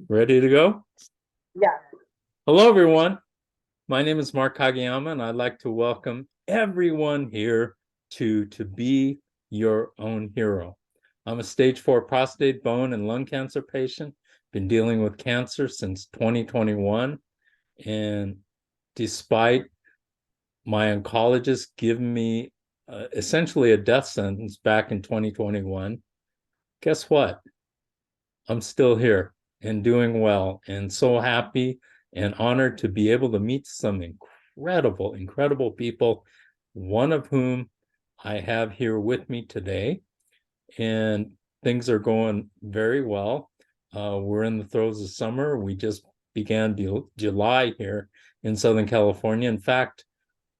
Ready to go? Yeah. Hello, everyone. My name is Mark Kageyama, and I'd like to welcome everyone here to Be Your Own Hero. I'm a stage 4 prostate, bone, and lung cancer patient. Been dealing with cancer since 2021. And despite my oncologist giving me essentially a death sentence back in 2021, guess what? I'm still here and doing well, and so happy and honored to be able to meet some incredible people, one of whom I have here with me today. And things are going very well. We're in the throes of summer. We just began July here in Southern California. In fact,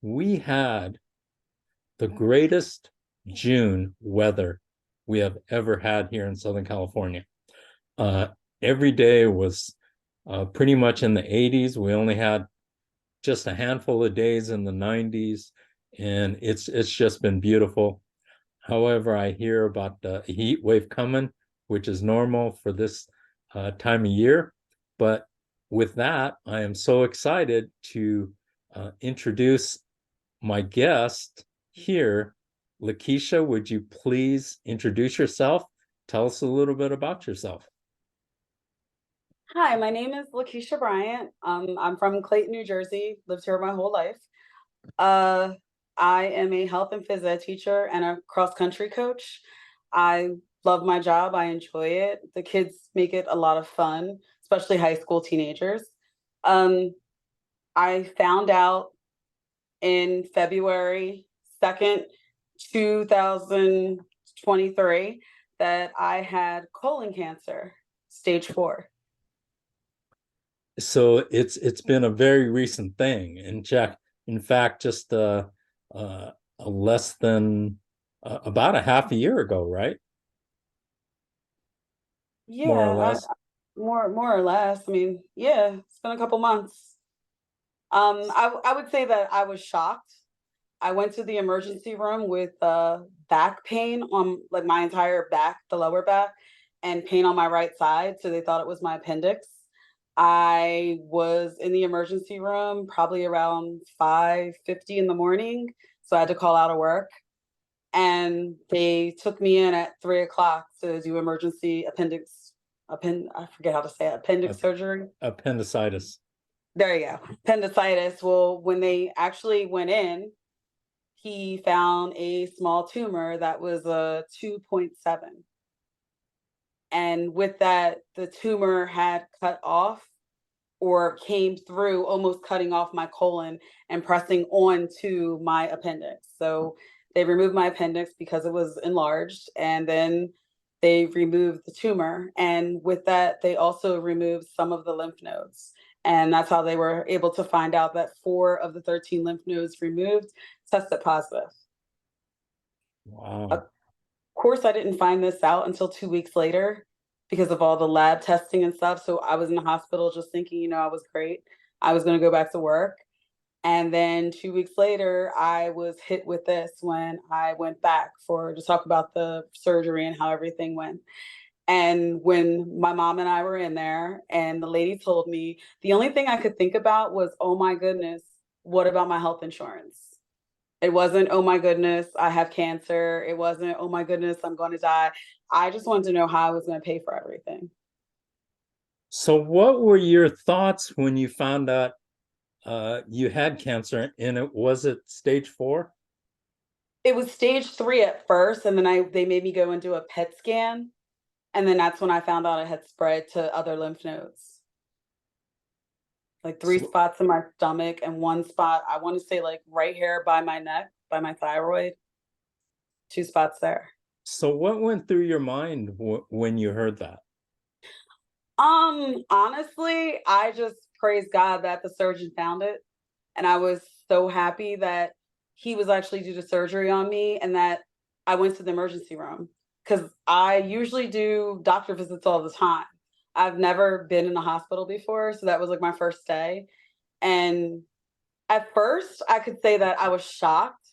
we had the greatest June weather we have ever had here in Southern California. Uh, every day was pretty much in the 80s. We only had just a handful of days in the 90s, and it's just been beautiful. However, I hear about the heat wave coming, which is normal for this time of year. But with that, I am so excited to introduce my guest here. Lakeisha, would you please introduce yourself? Tell us a little bit about yourself. Hi, my name is Kesha Bryant. I'm from Clayton, New Jersey, lived here my whole life. Uh, I am a health and phys ed teacher and a cross country coach. I love my job. I enjoy it. The kids make it a lot of fun, especially high school teenagers. Um, I found out in February 2nd, 2023, that I had colon cancer, stage 4. So it's been a very recent thing. In fact, just less than about a half a year ago, right? More or Yeah, less. more or less. I mean, yeah, it's been a couple months. I would say that I was shocked. I went to the emergency room with back pain on like my entire back, the lower back, and pain on my right side. So they thought it was my appendix. I was in the emergency room probably around 5:50 in the morning. So I had to call out of work. And they took me in at 3 o'clock to do emergency I forget how to say it, appendix surgery. Appendicitis. There you go, appendicitis. Well, when they actually went in, he found a small tumor that was a 2.7. And with that, the tumor had cut off or came through, almost cutting off my colon and pressing onto my appendix. So they removed my appendix because it was enlarged, and then they removed the tumor. And with that, they also removed some of the lymph nodes. And that's how they were able to find out that 4 of the 13 lymph nodes removed tested positive. Of Wow. course, I didn't find this out until 2 weeks later because of all the lab testing and stuff. So I was in the hospital just thinking, I was great. I was going to go back to work. And then 2 weeks later, I was hit with this when I went back for to talk about the surgery and how everything went. And when my mom and I were in there, and the lady told me, the only thing I could think about was, oh my goodness, what about my health insurance? It wasn't, oh my goodness, I have cancer. It wasn't, oh my goodness, I'm going to die. I just wanted to know how I was going to pay for everything. So what were your thoughts when you found out you had cancer and it was it stage 4? It was stage 3 at first, and then they made me go and do a PET scan, and then that's when I found out it had spread to other lymph nodes. Like 3 So, spots in my stomach and 1 spot, I want to say like right here by my neck, by my thyroid, 2 spots there. so what went through your mind when you heard that? Honestly, I just praise God that the surgeon found it. And I was so happy that he was actually do the surgery on me and that I went to the emergency room because I usually do doctor visits all the time. I've never been in the hospital before, so that was like my first day. And at first, I could say that I was shocked,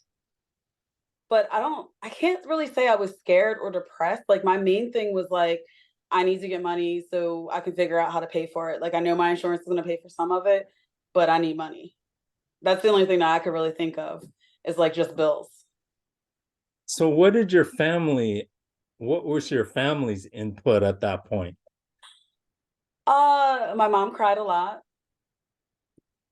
but I can't really say I was scared or depressed. Like my main thing was like, I need to get money so I can figure out how to pay for it. Like, I know my insurance is going to pay for some of it, but I need money. That's the only thing that I could really think of is like just bills. So what was your family's input at that point? My mom cried a lot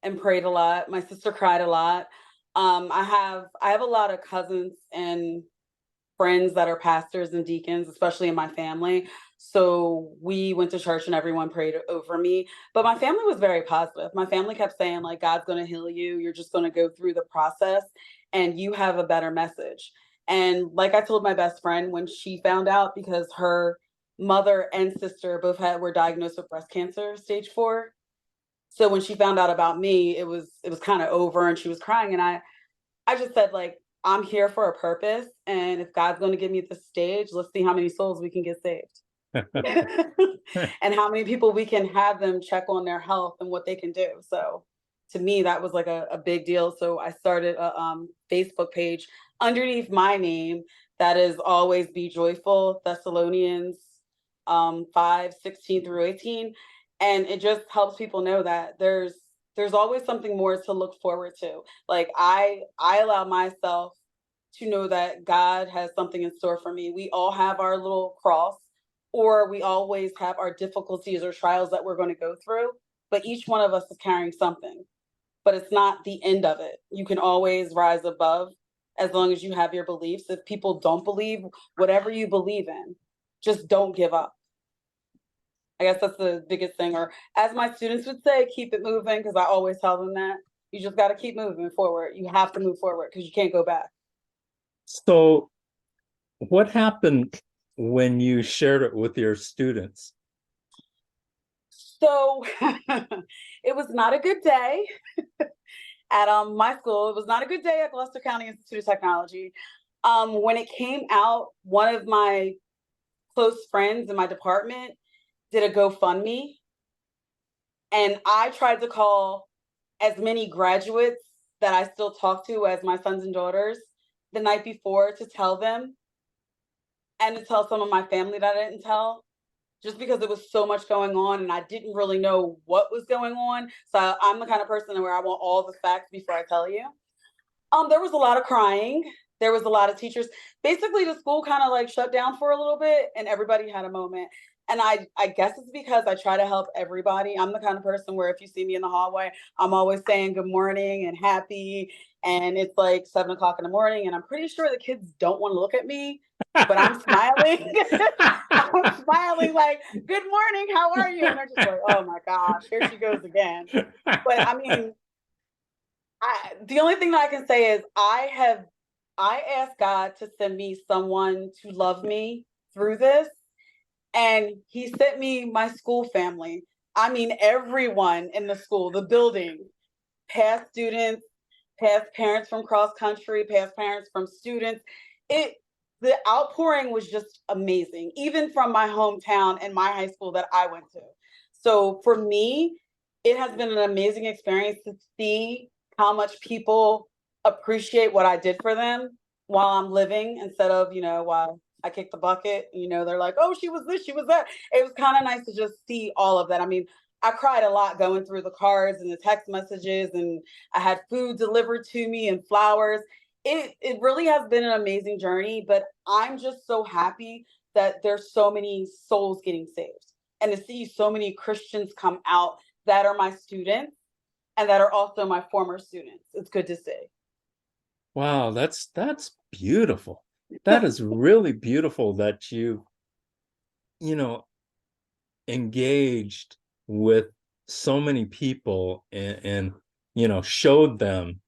and prayed a lot. My sister cried a lot. I have a lot of cousins and friends that are pastors and deacons, especially in my family. So we went to church and everyone prayed over me. But my family was very positive. My family kept saying, like, God's going to heal you. You're just going to go through the process and you have a better message. And like I told my best friend when she found out, because her mother and sister both were diagnosed with breast cancer, stage 4. So when she found out about me, it was kind of over and she was crying. And I just said, like, I'm here for a purpose. And if God's going to give me the stage, let's see how many souls we can get saved. And how many people we can have them check on their health and what they can do. So to me, that was like a big deal. So I started a Facebook page underneath my name that is Always Be Joyful, Thessalonians 5:16-18. And it just helps people know that there's always something more to look forward to. Like, I allow myself to know that God has something in store for me. We all have our little cross, or we always have our difficulties or trials that we're going to go through, but each one of us is carrying something. But it's not the end of it. You can always rise above as long as you have your beliefs. If people don't believe whatever you believe in, just don't give up. I guess that's the biggest thing. Or as my students would say, keep it moving, because I always tell them that you just got to keep moving forward. You have to move forward because you can't go back. So what happened when you shared it with your students? So it was not a good day at my school. It was not a good day at Gloucester County Institute of Technology. When it came out, one of my close friends in my department did a GoFundMe, and I tried to call as many graduates that I still talk to as my sons and daughters the night before to tell them, and to tell some of my family that I didn't tell, just because there was so much going on and I didn't really know what was going on. So I'm the kind of person where I want all the facts before I tell you. There was a lot of crying. There was a lot of teachers. Basically, the school kind of like shut down for a little bit and everybody had a moment. And I guess it's because I try to help everybody. I'm the kind of person where if you see me in the hallway, I'm always saying good morning and happy. And it's like 7 o'clock in the morning. And I'm pretty sure the kids don't want to look at me, but I'm smiling. I'm smiling like, good morning, how are you? And they're just like, oh my gosh, here she goes again. But I mean, the only thing that I can say is I asked God to send me someone to love me through this. And he sent me my school family. I mean, everyone in the school, the building, past students, past parents from cross country, past parents from students. It the outpouring was just amazing, even from my hometown and my high school that I went to. So for me, it has been an amazing experience to see how much people appreciate what I did for them while I'm living, instead of, while I kicked the bucket, they're like, oh, she was this, she was that. It was kind of nice to just see all of that. I mean, I cried a lot going through the cards and the text messages, and I had food delivered to me and flowers. It really has been an amazing journey, but I'm just so happy that there's so many souls getting saved, and to see so many Christians come out that are my students and that are also my former students. It's good to see. Wow, that's beautiful. That is really beautiful that you know, engaged with so many people and showed them,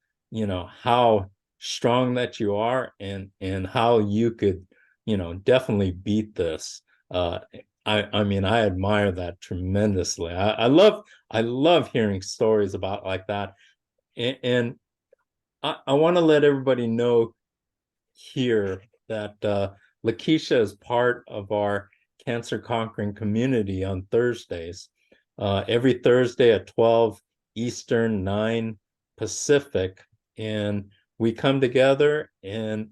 how strong that you are and how you could, definitely beat this. I mean, I admire that tremendously. I love hearing stories about like that. And I want to let everybody know here that Lakeisha is part of our Cancer Conquering community on Thursdays. Every Thursday at 12 Eastern, 9 Pacific. And we come together and,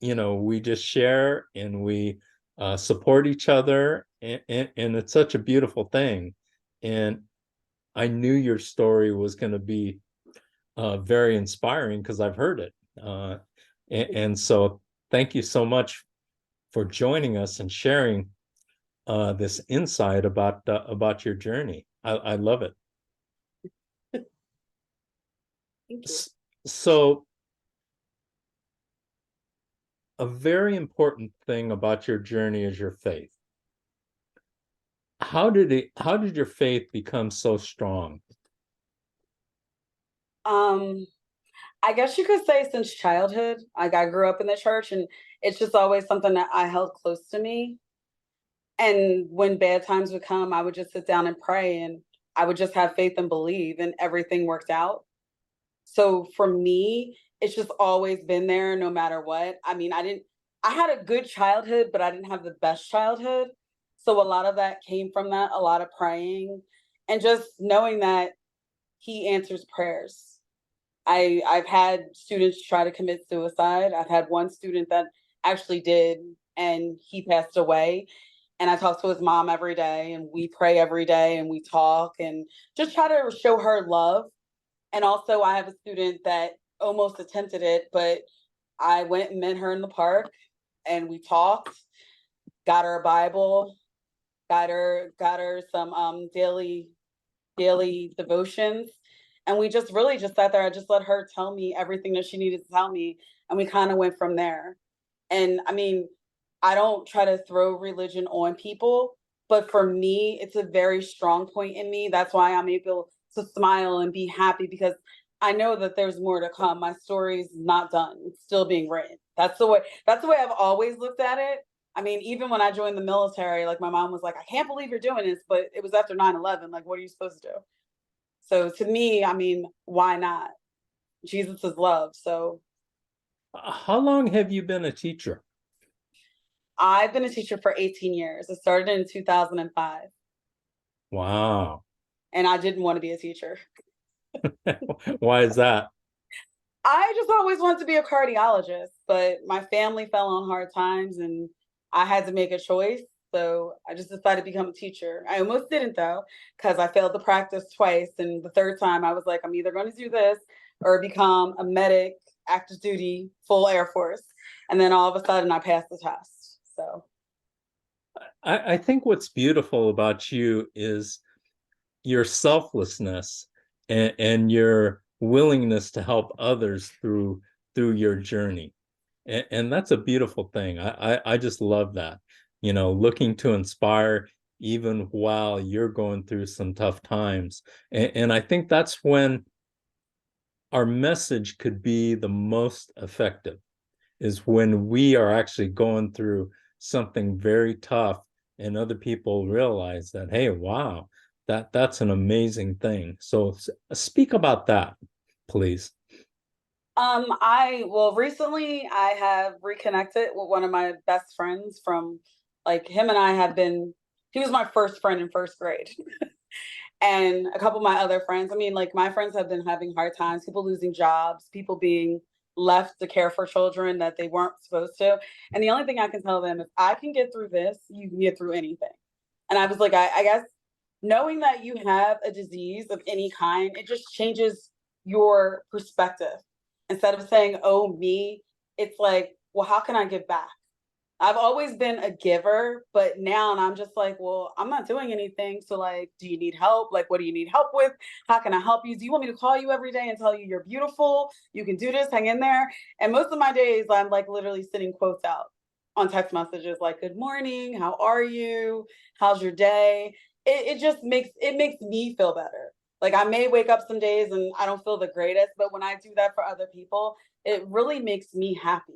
we just share and we support each other and it's such a beautiful thing. And I knew your story was going to be very inspiring because I've heard it. And so thank you so much for joining us and sharing this insight about your journey. I love it. Thank you. So a very important thing about your journey is your faith. How did your faith become so strong? Um, I guess you could say since childhood, like I grew up in the church and it's just always something that I held close to me. And when bad times would come, I would just sit down and pray and I would just have faith and believe and everything worked out. So for me, it's just always been there no matter what. I mean, I had a good childhood, but I didn't have the best childhood. So a lot of that came from that, a lot of praying and just knowing that he answers prayers. I've had students try to commit suicide. I've had one student that actually did, and he passed away. And I talk to his mom every day, and we pray every day, and we talk, and just try to show her love. And also, I have a student that almost attempted it, but I went and met her in the park, and we talked, got her a Bible, got her some daily devotions. And we just really just sat there. I just let her tell me everything that she needed to tell me. And we kind of went from there. And I mean, I don't try to throw religion on people, but for me, it's a very strong point in me. That's why I'm able to smile and be happy because I know that there's more to come. My story's not done. It's still being written. That's the way I've always looked at it. I mean, even when I joined the military, like my mom was like, I can't believe you're doing this, but it was after 9/11. Like, what are you supposed to do? So to me, I mean, why not? Jesus is love. So How long have you been a teacher? I've been a teacher for 18 years. I started in 2005 Wow. and I didn't want to be a teacher. Why is that? I just always wanted to be a cardiologist, but my family fell on hard times and I had to make a choice. So I just decided to become a teacher. I almost didn't though, because I failed the practice twice. And the third time I was like, I'm either going to do this or become a medic, active duty, full Air Force. And then all of a sudden I passed the test. So I think what's beautiful about you is your selflessness and your willingness to help others through your journey. And that's a beautiful thing. I just love that. You know, looking to inspire even while you're going through some tough times. And I think that's when our message could be the most effective, is when we are actually going through something very tough and other people realize that, hey, wow, that's an amazing thing. So speak about that, please. I well recently I have reconnected with one of my best friends from like him and I have been he was my first friend in first grade. And a couple of my other friends. I mean, like my friends have been having hard times, people losing jobs, people being left to care for children that they weren't supposed to. And the only thing I can tell them is I can get through this, you can get through anything. And I was like, I guess knowing that you have a disease of any kind, it just changes your perspective. Instead of saying, oh, me, it's like, well, how can I give back? I've always been a giver, but now I'm just like, well, I'm not doing anything. So, like, do you need help? Like, what do you need help with? How can I help you? Do you want me to call you every day and tell you you're beautiful? You can do this, hang in there. And most of my days, I'm like literally sending quotes out on text messages like, good morning, how are you? How's your day? It just makes me feel better. Like, I may wake up some days and I don't feel the greatest, but when I do that for other people, it really makes me happy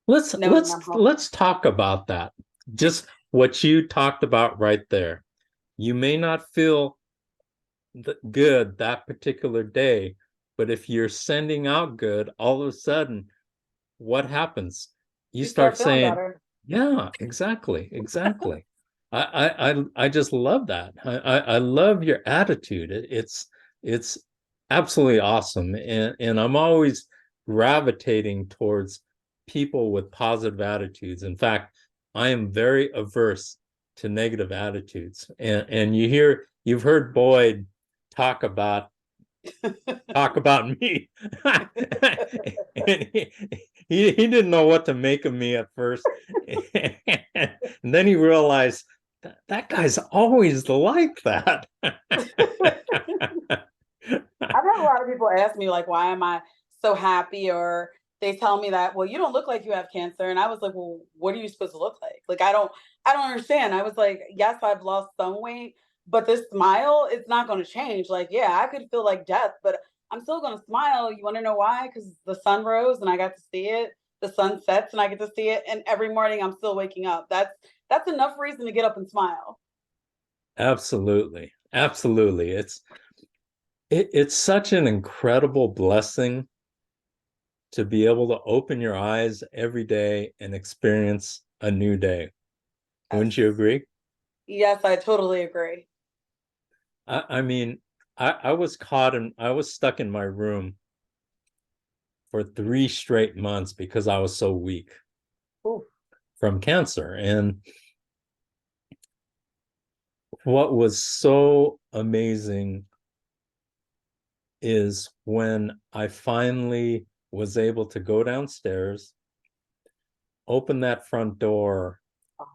Let's knowing let's I'm helping. let's talk about that. Just what you talked about right there. You may not feel good that particular day, but if you're sending out good, all of a sudden, what happens? You You start start feeling saying, better. "Yeah, exactly, exactly." I just love that. I love your attitude. It's absolutely awesome, and I'm always gravitating towards people with positive attitudes. In fact, I am very averse to negative attitudes. And you've heard Boyd talk about me. And he didn't know what to make of me at first. And then he realized that guy's always like that. I've had a lot of people ask me, like, why am I so happy? Or they tell me that, well, you don't look like you have cancer. And I was like, well, what are you supposed to look like? Like, I don't understand. I was like, yes, I've lost some weight, but this smile, it's not going to change. Like, yeah, I could feel like death, but I'm still going to smile. You want to know why? Because the sun rose and I got to see it. The sun sets and I get to see it. And every morning I'm still waking up. That's enough reason to get up and smile. Absolutely. Absolutely. It's such an incredible blessing to be able to open your eyes every day and experience a new day. Wouldn't you agree? Yes, I totally agree. I mean, I was I was stuck in my room for 3 straight months because I was so weak Ooh. from cancer. And what was so amazing is when I finally was able to go downstairs, open that front door,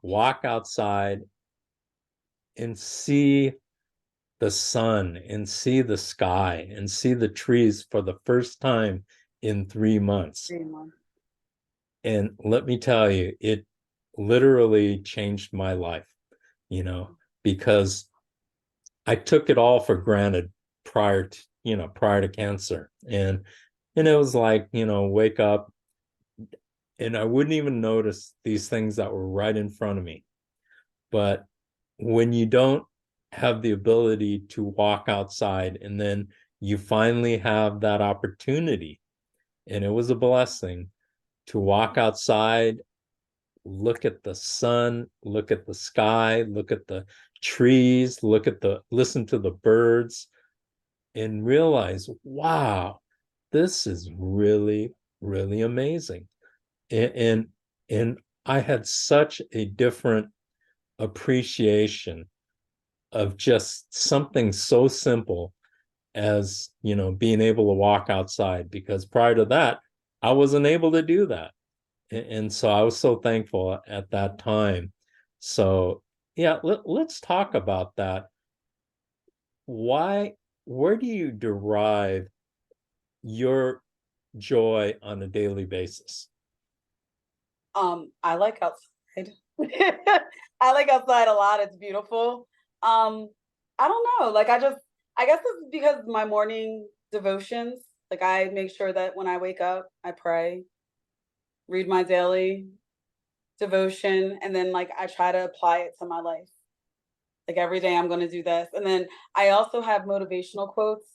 walk outside, and see the sun and see the sky and see the trees for the first time in 3 months. And let me tell you, it literally changed my life, because I took it all for granted prior to cancer. And it was like, wake up and I wouldn't even notice these things that were right in front of me. But when you don't have the ability to walk outside and then you finally have that opportunity, and it was a blessing to walk outside, look at the sun, look at the sky, look at the trees, listen to the birds, and realize, wow, this is really, really amazing. And I had such a different appreciation of just something so simple as, being able to walk outside, because prior to that, I wasn't able to do that. And so I was so thankful at that time. So yeah, let's talk about that. Where do you derive your joy on a daily basis? I like outside. I like outside a lot. It's beautiful. I don't know. Like I guess it's because my morning devotions. Like I make sure that when I wake up, I pray, read my daily devotion, and then like I try to apply it to my life. Like every day I'm going to do this. And then I also have motivational quotes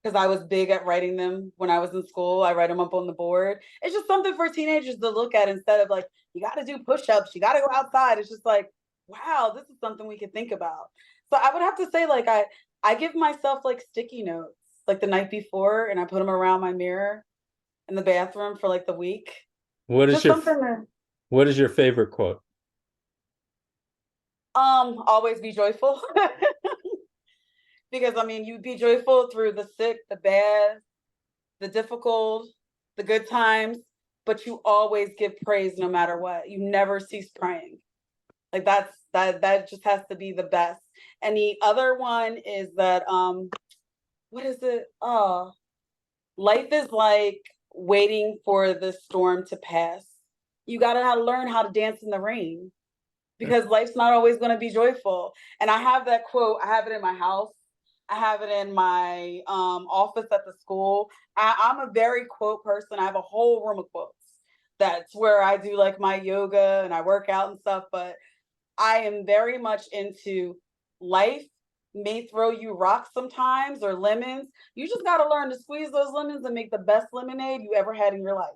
because I was big at writing them when I was in school. I write them up on the board. It's just something for teenagers to look at instead of like, you got to do push-ups, you got to go outside. It's just like, wow, this is something we could think about. So I would have to say like I give myself like sticky notes like the night before and I put them around my mirror in the bathroom for like the week. What is Just your something to what is your favorite quote? always be joyful. Because I mean, you be joyful through the sick, the bad, the difficult, the good times, but you always give praise no matter what. You never cease praying. Like that just has to be the best. And the other one is that what is it? Life is like waiting for the storm to pass. You gotta learn how to dance in the rain because life's not always going to be joyful. And I have that quote, I have it in my house. I have it in my office at the school. I'm a very quote person. I have a whole room of quotes. That's where I do like my yoga and I work out and stuff. But I am very much into life may throw you rocks sometimes or lemons. You just got to learn to squeeze those lemons and make the best lemonade you ever had in your life.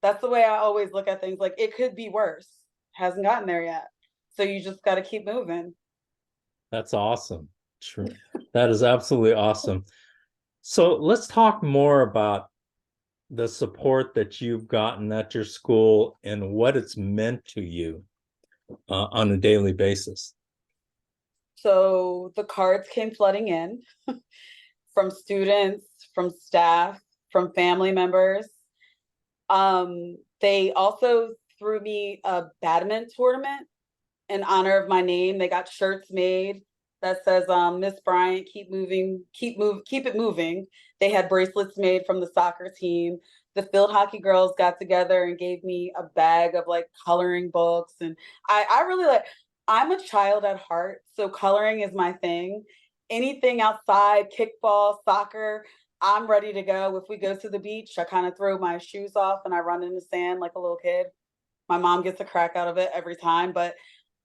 That's the way I always look at things. Like it could be worse. Hasn't gotten there yet. So you just got to keep moving. That's awesome. True. That is absolutely awesome. So let's talk more about the support that you've gotten at your school and what it's meant to you. on a daily basis? So the cards came flooding in from students, from staff, from family members. They also threw me a badminton tournament in honor of my name. They got shirts made that says Miss Bryant, keep it moving. They had bracelets made from the soccer team. The field hockey girls got together and gave me a bag of like coloring books. And I really like, I'm a child at heart, so coloring is my thing. Anything outside, kickball, soccer, I'm ready to go. If we go to the beach, I kind of throw my shoes off and I run in the sand like a little kid. My mom gets a crack out of it every time, but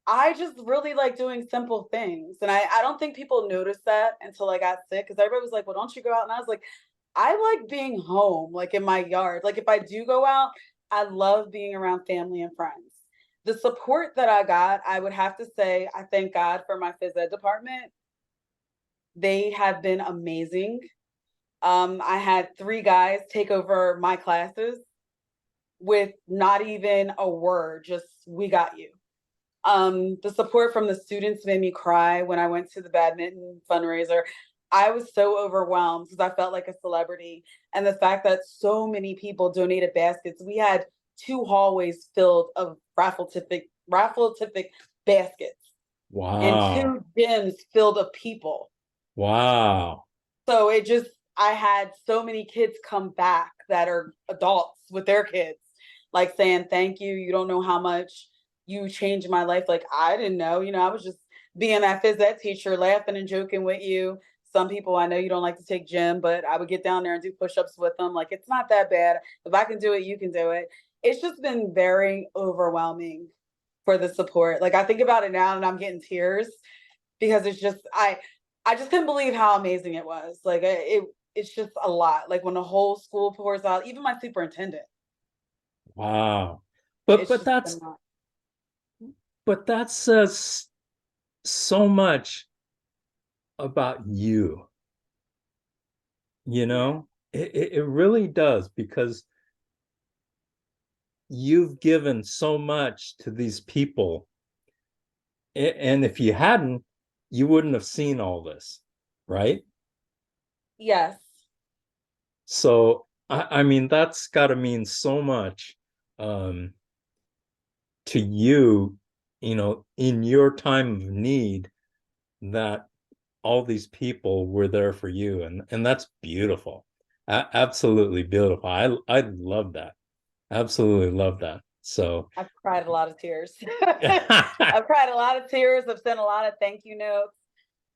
I just really like doing simple things. And I don't think people noticed that until I got sick because everybody was like, well, don't you go out? And I was like, I like being home, like in my yard. Like if I do go out, I love being around family and friends. The support that I got, I would have to say, I thank God for my phys ed department. They have been amazing. I had 3 guys take over my classes with not even a word, just we got you. The support from the students made me cry when I went to the badminton fundraiser. I was so overwhelmed because I felt like a celebrity. And the fact that so many people donated baskets, we had 2 hallways filled of raffle ticket baskets and Wow. 2 gyms filled of people. Wow. So it just, I had so many kids come back that are adults with their kids, like saying, thank you. You don't know how much you changed my life. Like, I didn't know, I was just being that phys ed teacher, laughing and joking with you. Some people, I know you don't like to take gym, but I would get down there and do push-ups with them. Like, it's not that bad. If I can do it, you can do it. It's just been very overwhelming for the support. Like, I think about it now and I'm getting tears because it's just, I just couldn't believe how amazing it was. Like, it's just a lot. Like when the whole school pours out, even my superintendent, Wow. But it's but just a that's lot. but that says so much about you, you Yeah. know? It really does because you've given so much to these people. And if you hadn't, you wouldn't have seen all this, right? Yes. So I mean that's got to mean so much um to you, in your time of need, that all these people were there for you, and that's beautiful. Absolutely beautiful. I love that. Absolutely love that. So I've cried a lot of tears. I've cried a lot of tears. I've sent a lot of thank you notes.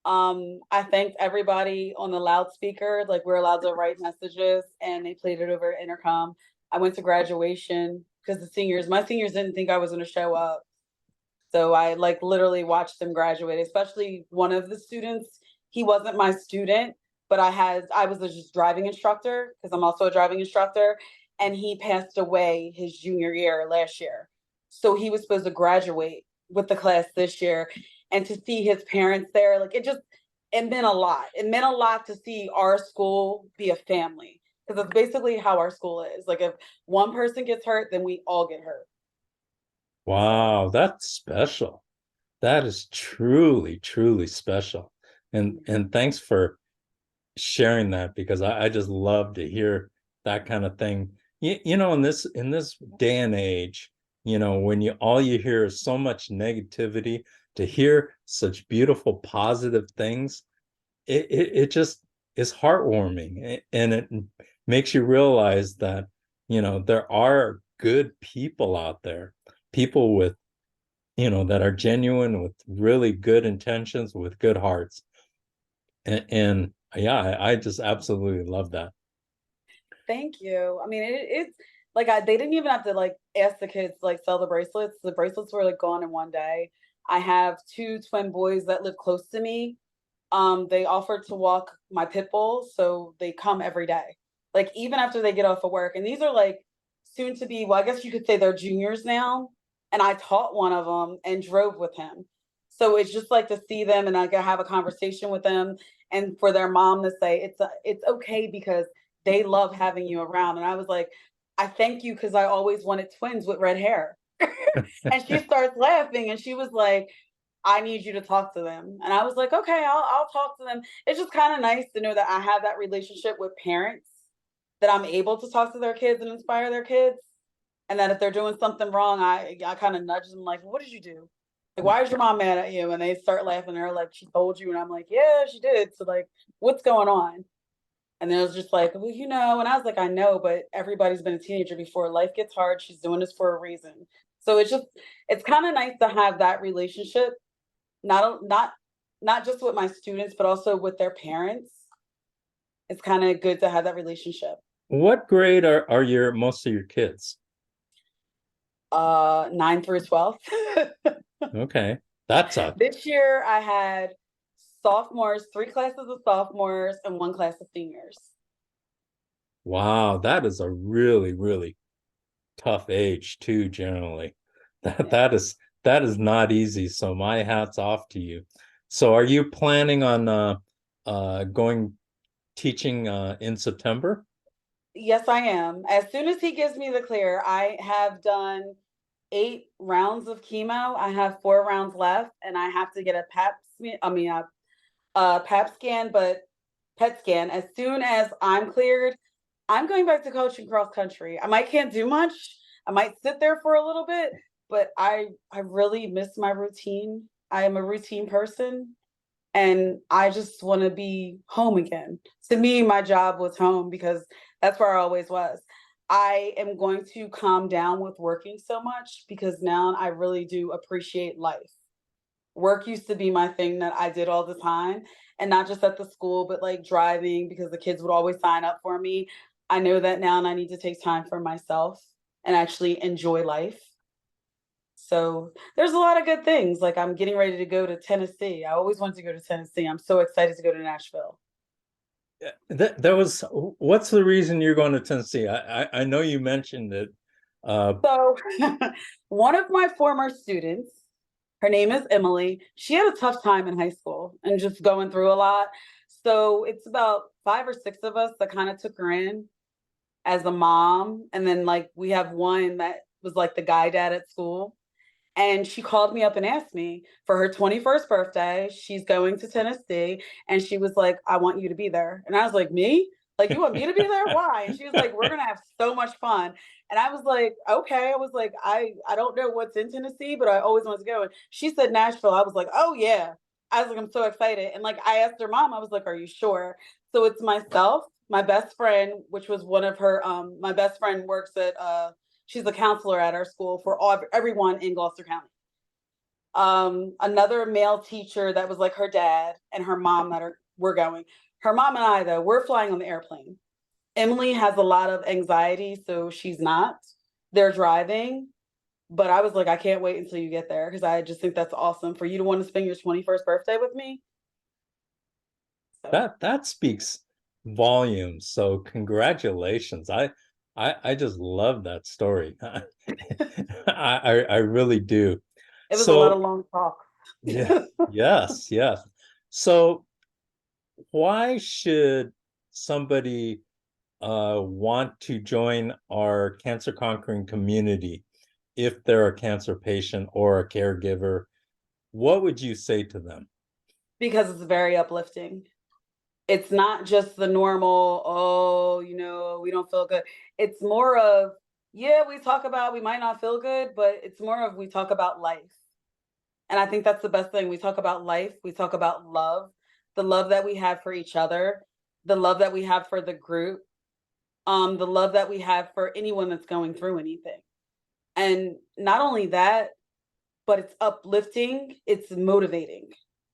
I thanked everybody on the loudspeaker. Like we're allowed to write messages and they played it over intercom. I went to graduation because my seniors didn't think I was going to show up. So I like literally watched them graduate, especially one of the students. He wasn't my student, but I was a just driving instructor because I'm also a driving instructor. And he passed away his junior year last year. So he was supposed to graduate with the class this year. And to see his parents there, like it meant a lot. It meant a lot to see our school be a family. Because that's basically how our school is. Like if one person gets hurt, then we all get hurt. So wow, that's special. That is truly, truly special. And thanks for sharing that because I just love to hear that kind of thing. In this day and age, when you all you hear is so much negativity, to hear such beautiful, positive things, it just is heartwarming, and it makes you realize that there are good people out there, people with that are genuine, with really good intentions, with good hearts. And yeah, I just absolutely love that. thank you. I mean, it's like they didn't even have to like ask the kids to, like sell the bracelets. The bracelets were like gone in one day. I have 2 twin boys that live close to me. They offered to walk my pit bulls, so they come every day. Like even after they get off of work, and these are like soon to be. Well, I guess you could say they're juniors now. And I taught one of them and drove with him. So it's just like to see them and I can have a conversation with them, and for their mom to say it's okay because they love having you around. And I was like, I thank you because I always wanted twins with red hair. And she starts laughing and she was like, I need you to talk to them. And I was like, okay, I'll talk to them. It's just kind of nice to know that I have that relationship with parents, that I'm able to talk to their kids and inspire their kids. And that if they're doing something wrong, I kind of nudge them like, what did you do? Like, why is your mom mad at you? And they start laughing. They're like, she told you. And I'm like, yeah, she did. So like, what's going on? And then it was just like, well, and I was like, I know, but everybody's been a teenager before. Life gets hard. She's doing this for a reason. So it's kind of nice to have that relationship, not just with my students, but also with their parents. It's kind of good to have that relationship. What grade are your most of your kids? 9 through 12. Okay. That's a This year I had sophomores, 3 classes of sophomores and 1 class of seniors. wow, that is a really, really tough age too, generally. That Yeah. that is that is not easy. So my hat's off to you. So are you planning on going teaching in September? Yes, I am. As soon as he gives me the clear, I have done 8 rounds of chemo. I have 4 rounds left, and I have to get a PAP scan, but PET scan. As soon as I'm cleared, I'm going back to coaching cross country. I might can't do much. I might sit there for a little bit, but I really miss my routine. I am a routine person, and I just want to be home again. To me, my job was home because that's where I always was. I am going to calm down with working so much because now I really do appreciate life. Work used to be my thing that I did all the time, and not just at the school, but like driving because the kids would always sign up for me. I know that now and I need to take time for myself and actually enjoy life. So there's a lot of good things. Like I'm getting ready to go to Tennessee. I always wanted to go to Tennessee. I'm so excited to go to Nashville. That was what's the reason you're going to Tennessee? I know you mentioned it. So one of my former students, her name is Emily. She had a tough time in high school and just going through a lot. So it's about 5 or 6 of us that kind of took her in as a mom. And then like we have one that was like the guy dad at school. And she called me up and asked me for her 21st birthday. She's going to Tennessee. And she was like, I want you to be there. And I was like, me? Like, you want me to be there? Why? And she was like, we're going to have so much fun. And I was like, okay. I was like, I don't know what's in Tennessee, but I always want to go. And she said Nashville. I was like, oh, yeah. I was like, I'm so excited. And like, I asked her mom, I was like, are you sure? So it's myself, my best friend, which was one of her, my best friend works at, she's a counselor at our school for everyone in Gloucester County. Another male teacher that was like her dad and her mom we're going. Her mom and I though, we're flying on the airplane. Emily has a lot of anxiety, so she's not. They're driving, but I was like, I can't wait until you get there because I just think that's awesome for you to want to spend your 21st birthday with me. So That speaks volumes. So congratulations. I just love that story. I really do. it was a lot of So long talk. yeah, yes, yes. So why should somebody want to join our cancer conquering community if they're a cancer patient or a caregiver? What would you say to them? Because it's very uplifting. It's not just the normal, oh, we don't feel good. It's more of, yeah, we might not feel good, but it's more of we talk about life. And I think that's the best thing. We talk about life, we talk about love, the love that we have for each other, the love that we have for the group, the love that we have for anyone that's going through anything. And not only that, but it's uplifting, it's motivating.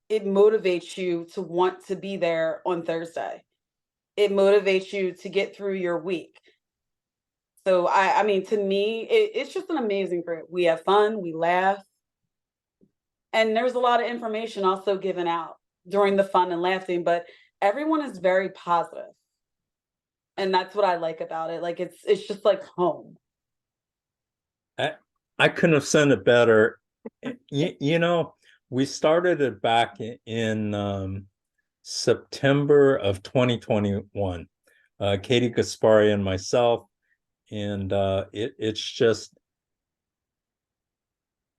It motivates you to want to be there on Thursday. It motivates you to get through your week. So I mean, to me, it's just an amazing group. We have fun, we laugh, and there's a lot of information also given out during the fun and laughing, but everyone is very positive. And that's what I like about it. Like it's just like home. I, I couldn't have said it better. You know, we started it back in September of 2021. Katie Gaspari and myself, and it's just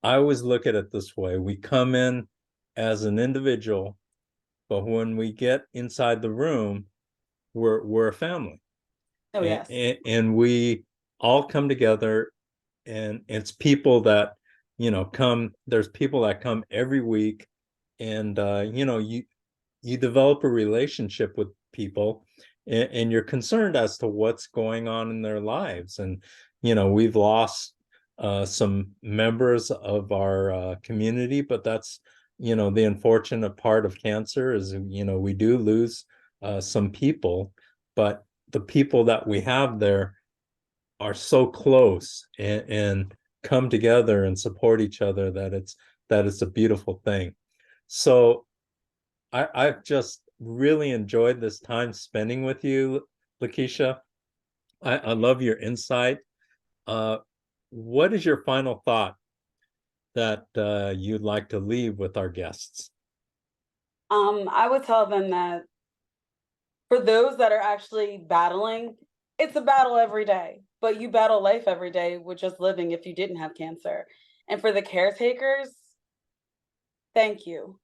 I always look at it this way. We come in as an individual, but when we get inside the room, we're a family. Oh, yes. And we all come together, and it's people that, there's people that come every week, and you develop a relationship with people, and you're concerned as to what's going on in their lives. And we've lost some members of our community, but that's the unfortunate part of cancer is we do lose some people, but the people that we have there are so close, and come together and support each other, that it's a beautiful thing. So I've just really enjoyed this time spending with you, Lakeisha. I love your insight. Uh, what is your final thought that you'd like to leave with our guests? I would tell them that for those that are actually battling, it's a battle every day, but you battle life every day with just living if you didn't have cancer. And for the caretakers, thank you.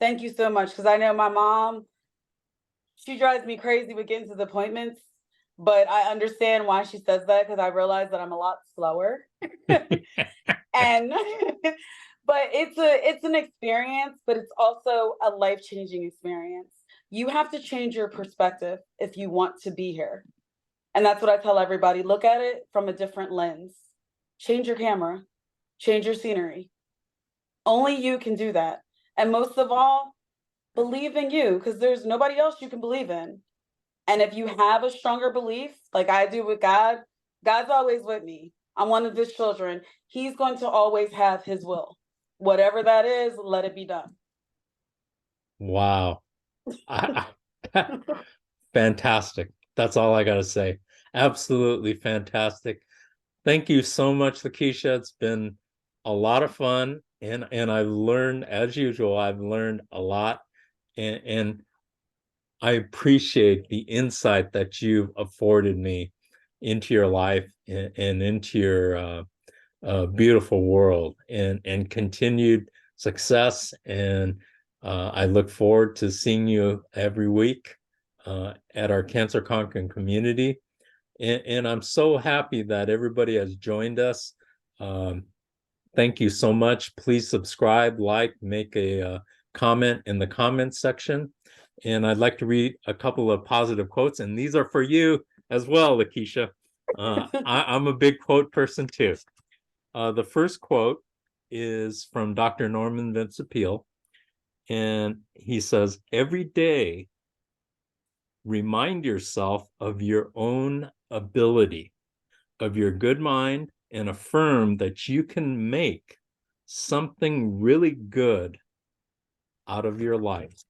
Thank you so much. Because I know my mom, she drives me crazy with getting to the appointments, but I understand why she says that because I realize that I'm a lot slower. And but it's an experience, but it's also a life-changing experience. You have to change your perspective if you want to be here. And that's what I tell everybody. Look at it from a different lens. Change your camera, change your scenery. Only you can do that. And most of all, believe in you, because there's nobody else you can believe in. And if you have a stronger belief, like I do with God, God's always with me. I'm one of his children. He's going to always have his will. Whatever that is, let it be done. Wow. Fantastic. That's all I got to say. Absolutely fantastic. Thank you so much, Lakeisha. It's been a lot of fun, and I've learned, as usual, I've learned a lot, and I appreciate the insight that you've afforded me into your life, and into your beautiful world, and continued success. And I look forward to seeing you every week at our Cancer Conquering community. And I'm so happy that everybody has joined us. Um, Thank you so much. Please subscribe, like, make a comment in the comments section. And I'd like to read a couple of positive quotes, and these are for you as well, Lakeisha. I'm a big quote person too. The first quote is from Dr. Norman Vincent Peale, and he says, "Every day, remind yourself of your own ability, of your good mind, and affirm that you can make something really good out of your life."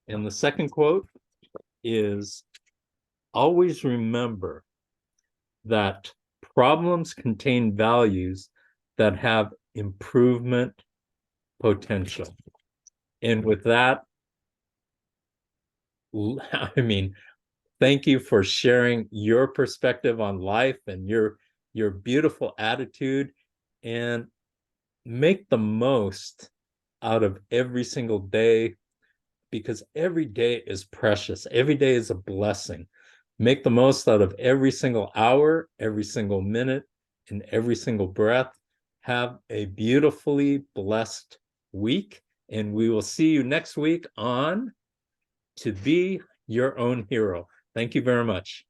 And the second quote is, "Always remember that problems contain values that have improvement potential." And with that, I mean, thank you for sharing your perspective on life and your beautiful attitude, and make the most out of every single day, because every day is precious. Every day is a blessing. Make the most out of every single hour, every single minute, and every single breath. Have a beautifully blessed week, and we will see you next week on To Be Your Own Hero. Thank you very much.